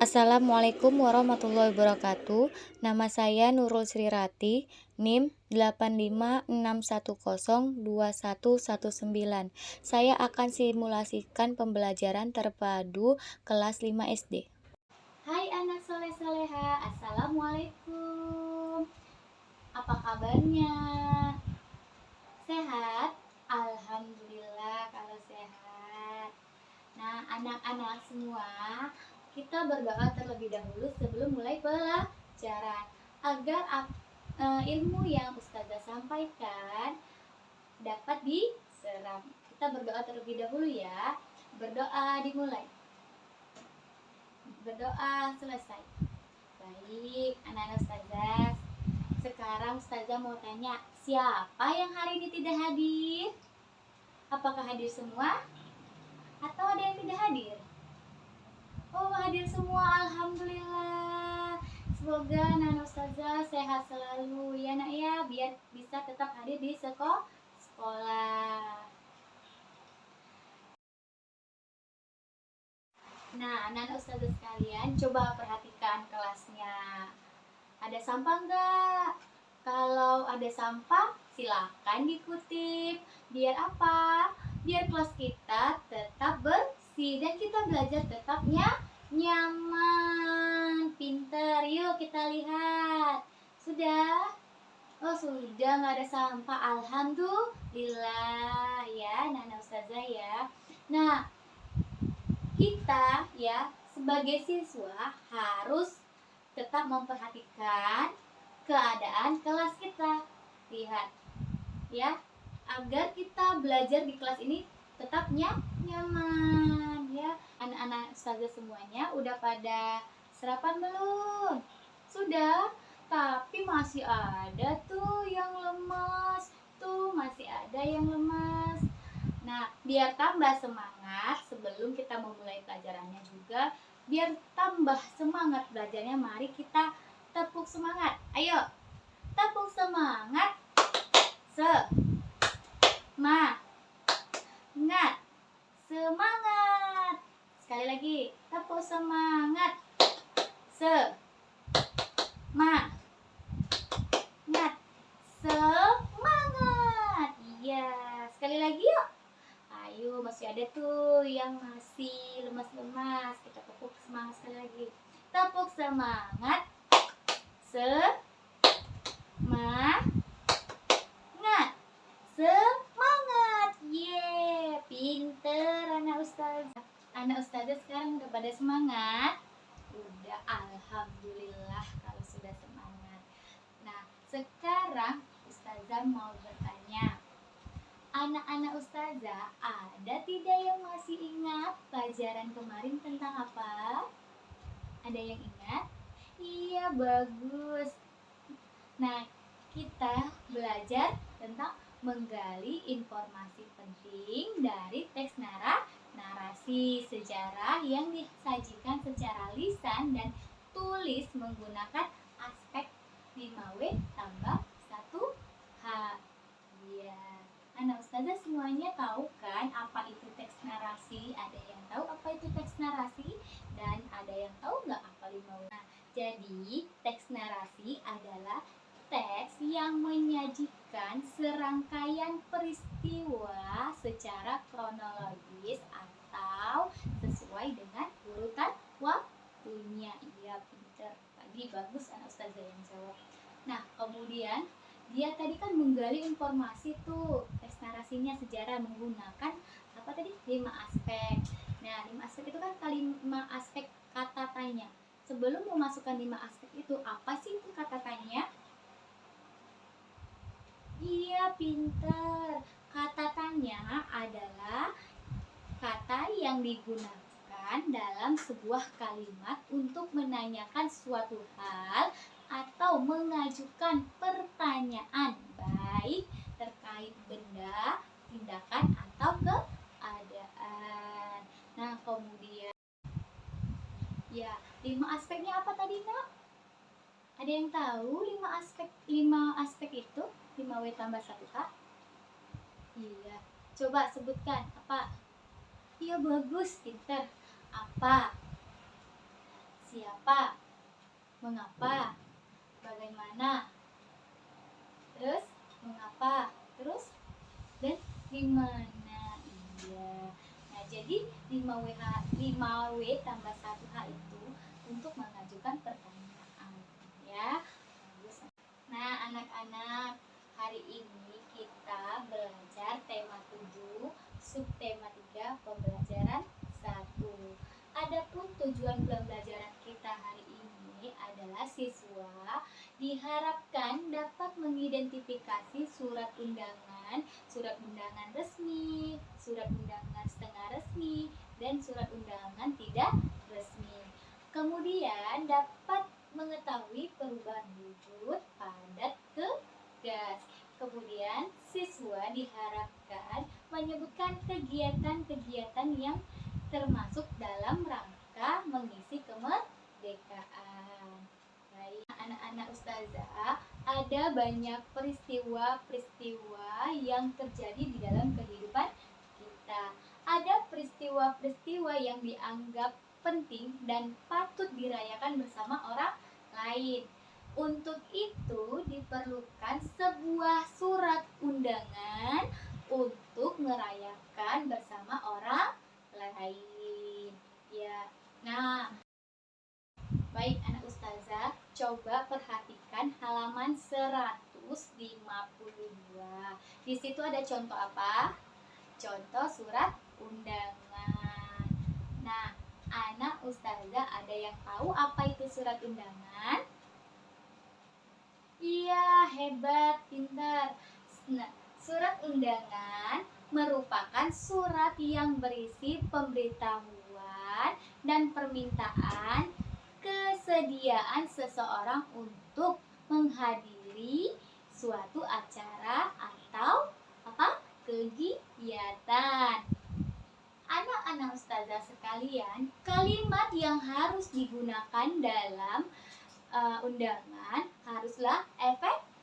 Assalamualaikum warahmatullahi wabarakatuh. Nama saya Nurul Srirati, NIM 856102119. Saya akan simulasikan pembelajaran terpadu kelas 5 SD. Hai anak soleh-soleha, Assalamualaikum. Apa kabarnya? Sehat? Alhamdulillah kalau sehat. Nah, anak-anak semua, kita berdoa terlebih dahulu sebelum mulai pelajaran agar ilmu yang Ustazah sampaikan dapat diserap. Kita berdoa terlebih dahulu ya. Berdoa dimulai. Berdoa selesai. Baik, anak-anak Ustazah. Sekarang Ustazah mau tanya, siapa yang hari ini tidak hadir? Apakah hadir semua? Atau ada yang tidak hadir? Oh, hadir semua, alhamdulillah. Semoga Nana Ustazah sehat selalu ya nak ya, biar bisa tetap hadir di sekolah. Nah, Nana Ustazah sekalian, coba perhatikan kelasnya. Ada sampah enggak? Kalau ada sampah, silakan dikutip. Biar apa? Biar kelas kita tetap bersih dan kita belajar tetapnya nyaman, pinter. Yuk kita lihat. Sudah? Oh sudah, nggak ada sampah. Alhamdulillah ya, Nana Ustazah ya. Nah, kita ya sebagai siswa harus tetap memperhatikan keadaan kelas kita. Lihat ya, agar kita belajar di kelas ini tetap nyaman ya. Anak-anak Ustazah semuanya udah pada sarapan belum? Sudah, tapi masih ada tuh yang lemas. Masih ada yang lemas. Nah, biar tambah semangat sebelum kita memulai pelajarannya juga, biar tambah semangat belajarnya, mari kita tepuk semangat. Ayo, tepuk semangat. Semangat. Semangat. Sekali lagi, tepuk semangat. Semangat. Semangat. Iya, sekali lagi yuk. Ayo, masih ada tuh yang masih lemas-lemas. Kita tepuk semangat sekali lagi. Tepuk semangat. Semangat. Semangat. Yeay, pinter anak Ustazah. Anak Ustazah sekarang udah pada semangat? Udah, alhamdulillah kalau sudah semangat. Nah, sekarang Ustazah mau bertanya. Anak-anak Ustazah, ada tidak yang masih ingat pelajaran kemarin tentang apa? Ada yang ingat? Iya, bagus. Nah, kita belajar tentang menggali informasi penting dari teks narasi sejarah yang disajikan secara lisan dan tulis menggunakan aspek 5W tambah 1H. Ya, anak Ustazah semuanya tahu kan apa itu teks narasi? Ada yang tahu apa itu teks narasi? Dan ada yang tahu nggak apa 5W? Nah, jadi teks narasi adalah teks yang menyajikan serangkaian peristiwa secara kronologis atau sesuai dengan urutan waktunya. Iya, pinter. Tadi bagus anak Ustazah yang jawab. Nah, kemudian dia tadi kan menggali informasi tuh, teks narasinya sejarah menggunakan apa tadi? 5 aspek. Nah, 5 aspek itu kan 5 aspek kata tanya. Sebelum memasukkan 5 aspek itu, apa sih itu kata tanya? Iya, pinter. Kata tanya adalah kata yang digunakan dalam sebuah kalimat untuk menanyakan suatu hal atau mengajukan pertanyaan baik terkait benda, tindakan, atau keadaan. Nah, kemudian ya, 5 aspeknya apa tadi, Nak? Ada yang tahu 5 aspek itu? 5W tambah 1H? Iya. Coba sebutkan apa? Iya, bagus, pinter. Apa? siapa, mengapa, bagaimana, terus mengapa, terus dan di mana. Iya. Nah, jadi 5W tambah 1H itu untuk mengajukan pertanyaan, ya. Nah, anak-anak, hari ini kita belajar tema 7, subtema 3, pembelajaran 1. Adapun tujuan pembelajaran kita hari ini adalah siswa diharapkan dapat mengidentifikasi surat undangan resmi, surat undangan setengah resmi, dan surat undangan tidak resmi. Kemudian dapat mengetahui perubahan wujud, padat, ke gas. Kemudian siswa diharapkan menyebutkan kegiatan-kegiatan yang termasuk dalam rangka mengisi kemerdekaan. Baik, anak-anak ustazah, ada banyak peristiwa-peristiwa yang terjadi di dalam kehidupan kita. Ada peristiwa-peristiwa yang dianggap penting dan patut dirayakan bersama orang lain. Untuk itu diperlukan sebuah surat undangan untuk merayakan bersama orang lain. Ya. Nah, baik anak ustazah, coba perhatikan halaman 152. Di situ ada contoh apa? Contoh surat undangan. Nah, anak ustazah ada yang tahu apa itu surat undangan? Iya, hebat, pintar. Nah, surat undangan merupakan surat yang berisi pemberitahuan dan permintaan kesediaan seseorang untuk menghadiri suatu acara atau kegiatan. Anak-anak ustazah sekalian, kalimat yang harus digunakan dalam undangan haruslah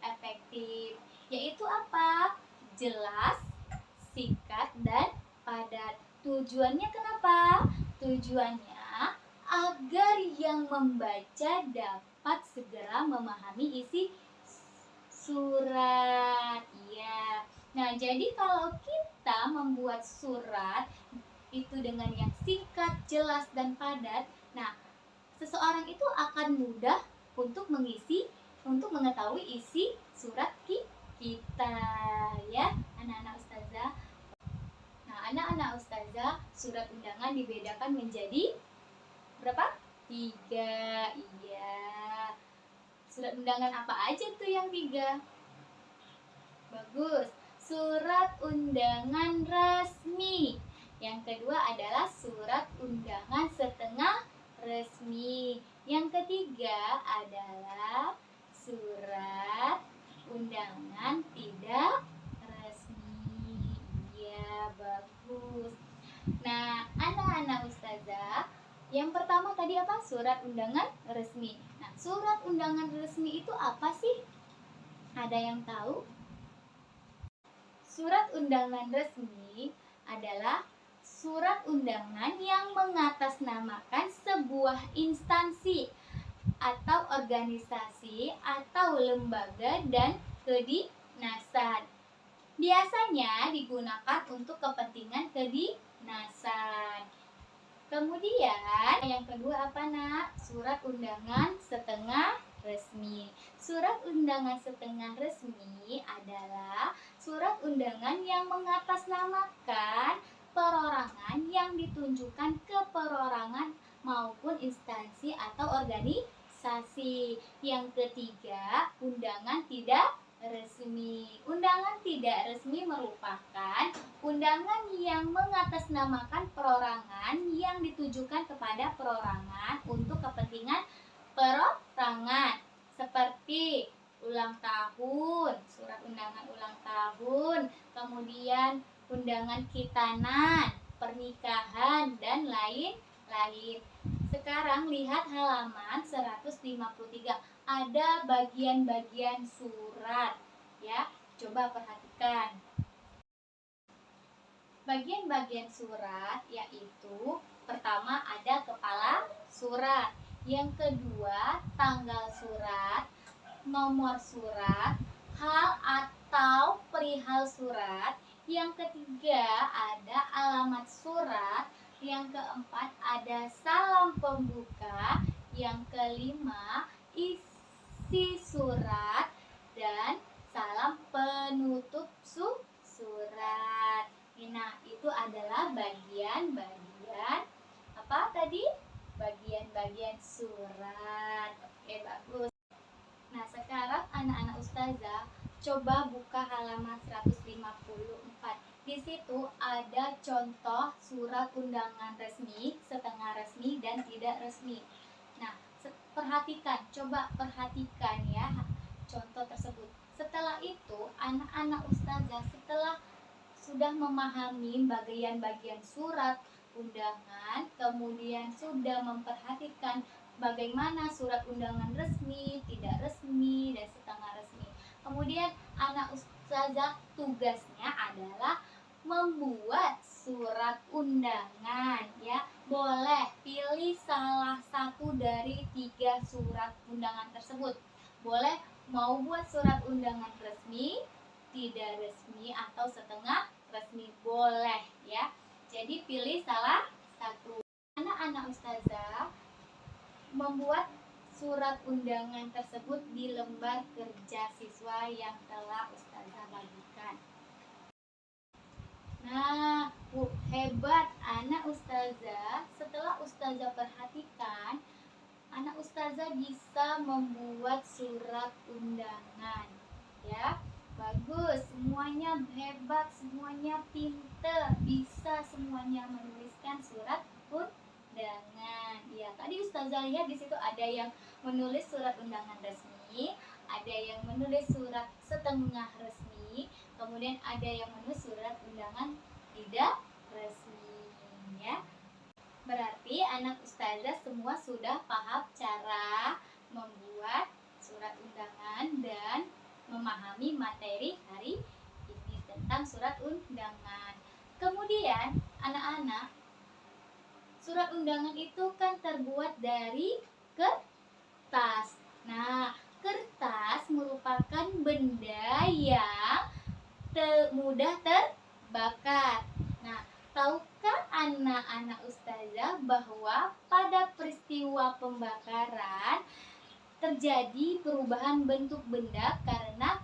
efektif, yaitu apa? Jelas, singkat, dan padat. Tujuannya kenapa? Tujuannya agar yang membaca dapat segera memahami isi surat. Ya. Nah, jadi kalau kita membuat surat itu dengan yang singkat, jelas, dan padat, nah, seseorang itu akan mudah untuk mengetahui isi surat kita, ya, anak-anak ustazah. Nah, anak-anak ustazah, surat undangan dibedakan menjadi berapa? 3. Iya. Surat undangan apa aja tuh yang 3? Bagus. Surat undangan resmi. Yang kedua adalah surat undangan setengah resmi. Yang ketiga adalah surat undangan tidak resmi. Iya, bagus. Nah, anak-anak ustazah, yang pertama tadi apa? Surat undangan resmi. Nah, surat undangan resmi itu apa sih? Ada yang tahu? Surat undangan resmi adalah surat undangan yang mengatasnamakan sebuah instansi atau organisasi atau lembaga dan kedinasan. Biasanya digunakan untuk kepentingan kedinasan. Kemudian yang kedua apa, Nak? Surat undangan setengah resmi. Surat undangan setengah resmi adalah surat undangan yang mengatasnamakan perorangan yang ditunjukkan ke perorangan maupun instansi atau organisasi. Yang ketiga, undangan tidak resmi. Undangan tidak resmi merupakan undangan yang mengatasnamakan perorangan yang ditujukan kepada perorangan untuk kepentingan perorangan, seperti ulang tahun, surat undangan ulang tahun, kemudian undangan khitanan, pernikahan, dan lain-lain. Sekarang lihat halaman 153. Ada bagian-bagian surat, ya. Coba perhatikan. Bagian-bagian surat yaitu pertama ada kepala surat, Yang kedua, tanggal surat, nomor surat, hal atau perihal surat. Yang ketiga, ada alamat surat. Yang keempat, ada salam pembuka. Yang kelima, isi surat. Dan salam penutup surat. Nah, itu adalah bagian-bagian apa tadi? Bagian-bagian surat. Oke, bagus. Nah, sekarang anak-anak ustazah coba buka halaman 154. Di situ ada contoh surat undangan resmi, setengah resmi, dan tidak resmi. Nah, perhatikan, coba perhatikan ya contoh tersebut. Setelah itu, anak-anak ustazah setelah sudah memahami bagian-bagian surat undangan, kemudian sudah memperhatikan bagaimana surat undangan resmi, tidak resmi, dan setengah resmi. Kemudian anak ustazah tugasnya adalah membuat surat undangan ya. Boleh pilih salah satu dari 3 surat undangan tersebut. Boleh mau buat surat undangan resmi, tidak resmi, atau setengah resmi, boleh ya. Jadi pilih salah satu. Anak-anak ustazah membuat surat undangan tersebut di lembar kerja siswa yang telah ustazah bagikan. Nah, hebat anak ustazah. Setelah ustazah perhatikan, anak ustazah bisa membuat surat undangan ya. Bagus, semuanya hebat, semuanya pinter, bisa semuanya menuliskan surat undangan. Ya, tadi ustazah lihat di situ ada yang menulis surat undangan resmi, ada yang menulis surat setengah resmi, kemudian ada yang menulis surat undangan tidak resmi ya. Berarti anak ustazah semua sudah paham cara membuat surat undangan dan memahami materi hari ini tentang surat undangan. Kemudian anak-anak, surat undangan itu kan terbuat dari kertas. Nah, kertas merupakan benda yang mudah terbakar. Nah, tahukah anak-anak ustazah bahwa pada peristiwa pembakaran terjadi perubahan bentuk benda karena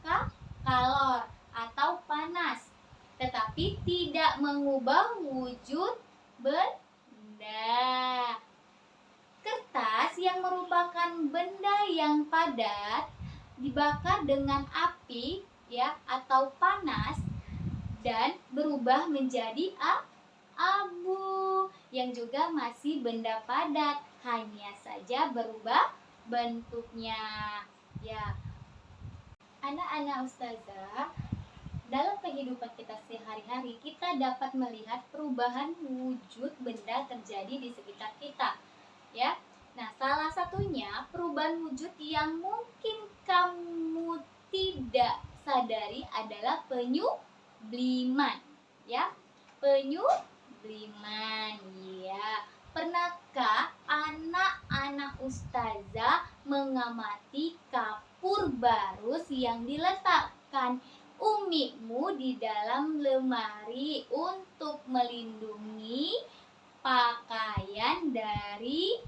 kalor atau panas, tetapi tidak mengubah wujud benda. Kertas yang merupakan benda yang padat dibakar dengan api ya atau panas dan berubah menjadi abu yang juga masih benda padat, hanya saja berubah bentuknya ya. Anak-anak ustazah, dalam kehidupan kita sehari-hari kita dapat melihat perubahan wujud benda terjadi di sekitar kita ya. Nah, salah satunya perubahan wujud yang mungkin kamu tidak sadari adalah penyubliman ya. Penyubliman ya. Pernahkah anak-anak ustazah mengamati kapur barus yang diletakkan umimu di dalam lemari untuk melindungi pakaian dari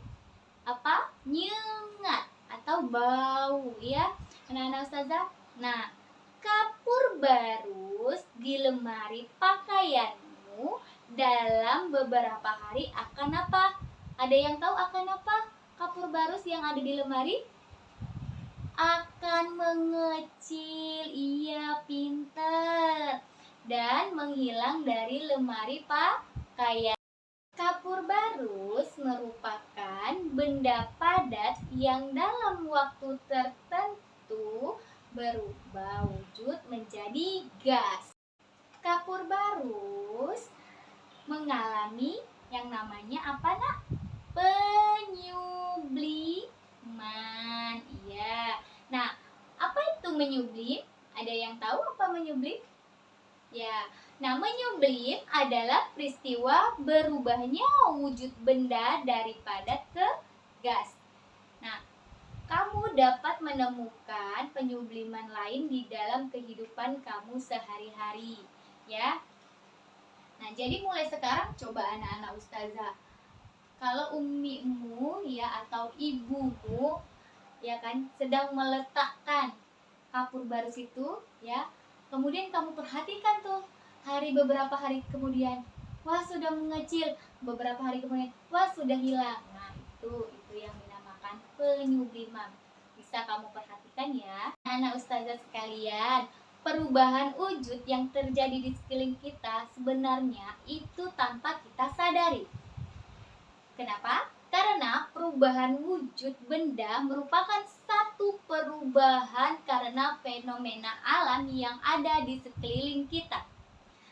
nyengat atau bau ya anak-anak ustazah? Nah, kapur barus di lemari pakaianmu dalam beberapa hari akan apa? Ada yang tahu akan apa? Kapur barus yang ada di lemari akan mengecil. Iya, pinter. Dan menghilang dari lemari pakaian. Kapur barus merupakan benda padat yang dalam waktu tertentu berubah wujud menjadi gas. Kapur barus mengalami yang namanya apa nak? Penyubliman. Iya. Nah, apa itu menyublim? Ada yang tahu apa menyublim? Ya. Nah, menyublim adalah peristiwa berubahnya wujud benda dari padat ke gas. dapat menemukan penyubliman lain di dalam kehidupan kamu sehari-hari, ya. Nah, jadi mulai sekarang coba anak-anak ustazah, kalau ummimu ya atau ibumu ya kan sedang meletakkan kapur barus itu ya, kemudian kamu perhatikan tuh beberapa hari kemudian, wah sudah mengecil, beberapa hari kemudian wah sudah hilang. Nah, itu yang dinamakan penyubliman. Bisa kamu perhatikan ya anak ustazah sekalian. Perubahan wujud yang terjadi di sekeliling kita sebenarnya itu tanpa kita sadari. Kenapa? Karena perubahan wujud benda merupakan satu perubahan karena fenomena alam yang ada di sekeliling kita.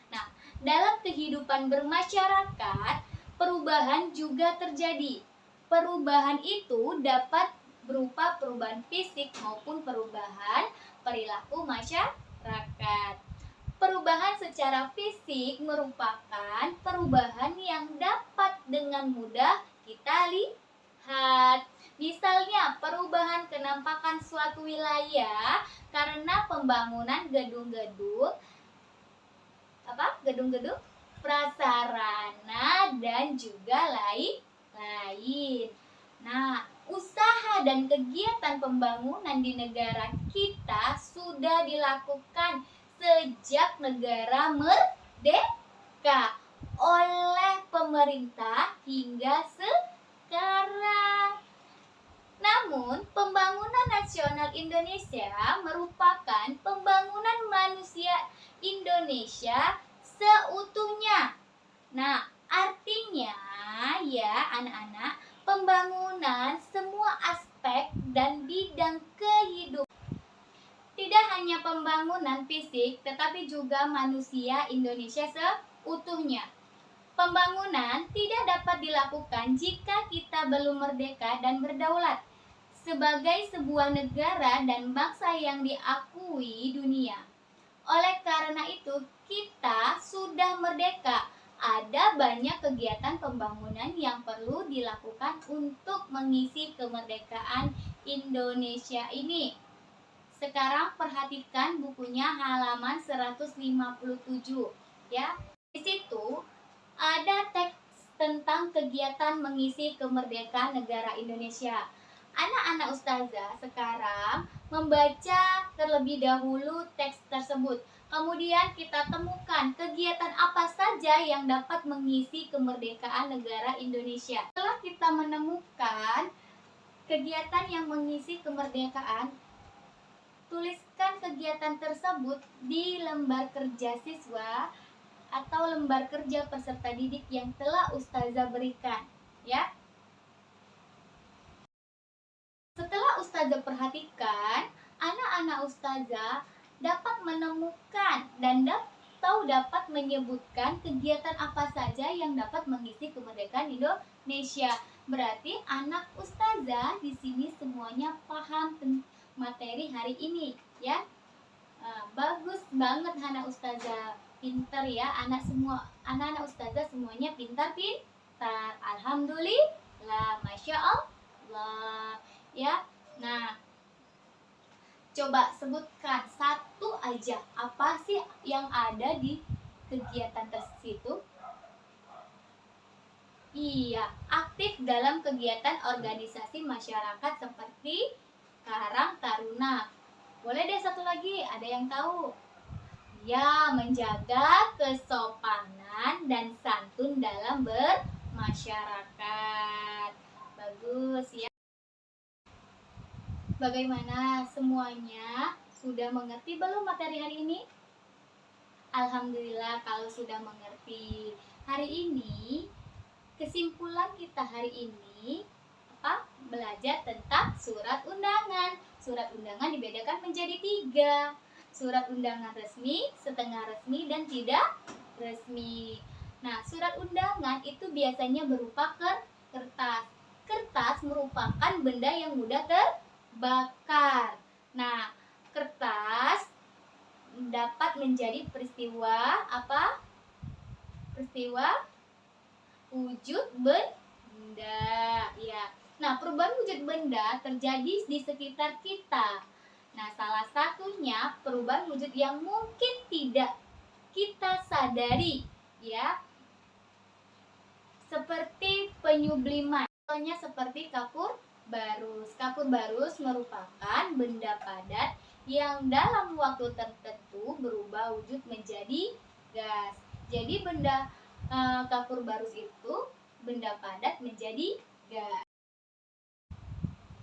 Nah, dalam kehidupan bermasyarakat, perubahan juga terjadi. Perubahan itu dapat berupa perubahan fisik maupun perubahan perilaku masyarakat. Perubahan secara fisik merupakan perubahan yang dapat dengan mudah kita lihat. Misalnya, perubahan kenampakan suatu wilayah karena pembangunan gedung-gedung, prasarana dan juga lain-lain. Nah, usaha dan kegiatan pembangunan di negara kita sudah dilakukan sejak negara merdeka oleh pemerintah hingga sekarang. Namun, pembangunan nasional Indonesia merupakan pembangunan manusia Indonesia seutuhnya. Nah, artinya ya anak-anak, pembangunan semua aspek dan bidang kehidupan. Tidak hanya pembangunan fisik, tetapi juga manusia Indonesia seutuhnya. Pembangunan tidak dapat dilakukan jika kita belum merdeka dan berdaulat sebagai sebuah negara dan bangsa yang diakui dunia. Oleh karena itu, kita sudah merdeka. Ada banyak kegiatan pembangunan yang perlu dilakukan untuk mengisi kemerdekaan Indonesia ini. Sekarang perhatikan bukunya halaman 157 ya. Di situ ada teks tentang kegiatan mengisi kemerdekaan negara Indonesia. Anak-anak ustazah sekarang membaca terlebih dahulu teks tersebut. Kemudian kita temukan kegiatan apa saja yang dapat mengisi kemerdekaan negara Indonesia. Setelah kita menemukan kegiatan yang mengisi kemerdekaan, tuliskan kegiatan tersebut di lembar kerja siswa atau lembar kerja peserta didik yang telah ustazah berikan, ya. Setelah ustazah perhatikan, anak-anak ustazah dapat menemukan dan dapat menyebutkan kegiatan apa saja yang dapat mengisi kemerdekaan Indonesia. Berarti anak ustazah di sini semuanya paham materi hari ini, ya. Bagus banget anak ustazah, pintar ya, anak-anak ustazah semuanya pintar. Alhamdulillah, masya Allah, ya. Nah, coba sebutkan satu aja apa sih yang ada di kegiatan tersebut. Iya, aktif dalam kegiatan organisasi masyarakat seperti Karang Taruna. Boleh deh satu lagi, ada yang tahu? Ya, menjaga kesopanan dan santun dalam bermasyarakat. Bagus ya. Bagaimana semuanya? Sudah mengerti belum materi hari ini? Alhamdulillah kalau sudah mengerti. Hari ini, kesimpulan kita hari ini belajar tentang surat undangan. Surat undangan dibedakan menjadi 3. Surat undangan resmi, setengah resmi, dan tidak resmi. Nah, surat undangan itu biasanya berupa kertas. Kertas merupakan benda yang mudah terbakar. Nah, kertas dapat menjadi peristiwa wujud benda, ya. Nah, perubahan wujud benda terjadi di sekitar kita. Nah, salah satunya perubahan wujud yang mungkin tidak kita sadari, ya, seperti penyubliman. Contohnya seperti kapur barus. Kapur barus merupakan benda padat yang dalam waktu tertentu berubah wujud menjadi gas. Jadi benda kapur barus itu benda padat menjadi gas.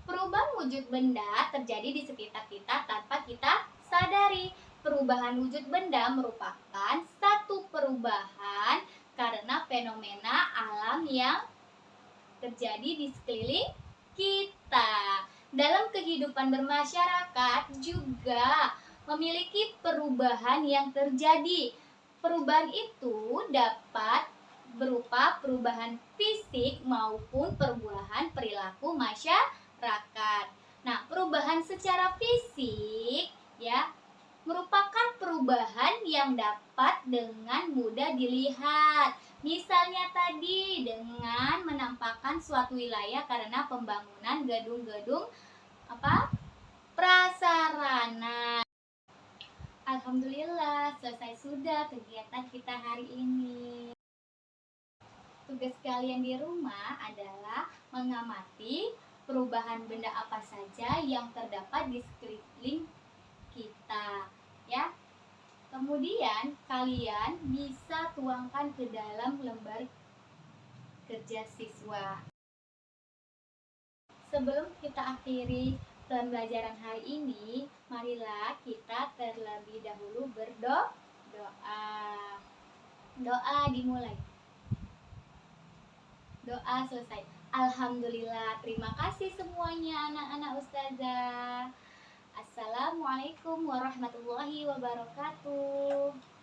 Perubahan wujud benda terjadi di sekitar kita tanpa kita sadari. Perubahan wujud benda merupakan satu perubahan karena fenomena alam yang terjadi di sekeliling kita. Dalam kehidupan bermasyarakat juga memiliki perubahan yang terjadi. Perubahan itu dapat berupa perubahan fisik maupun perubahan perilaku masyarakat. Nah, perubahan secara fisik ya merupakan perubahan yang dapat dengan mudah dilihat. Misalnya tadi dengan menampakkan suatu wilayah karena pembangunan gedung-gedung prasarana. Alhamdulillah selesai sudah kegiatan kita hari ini. Tugas kalian di rumah adalah mengamati perubahan benda apa saja yang terdapat di sekeliling kita, ya. Kemudian kalian bisa tuangkan ke dalam lembar kerja siswa. Sebelum kita akhiri pembelajaran hari ini, marilah kita terlebih dahulu berdoa. Doa dimulai. Doa selesai. Alhamdulillah, terima kasih semuanya anak-anak ustazah. Assalamualaikum warahmatullahi wabarakatuh.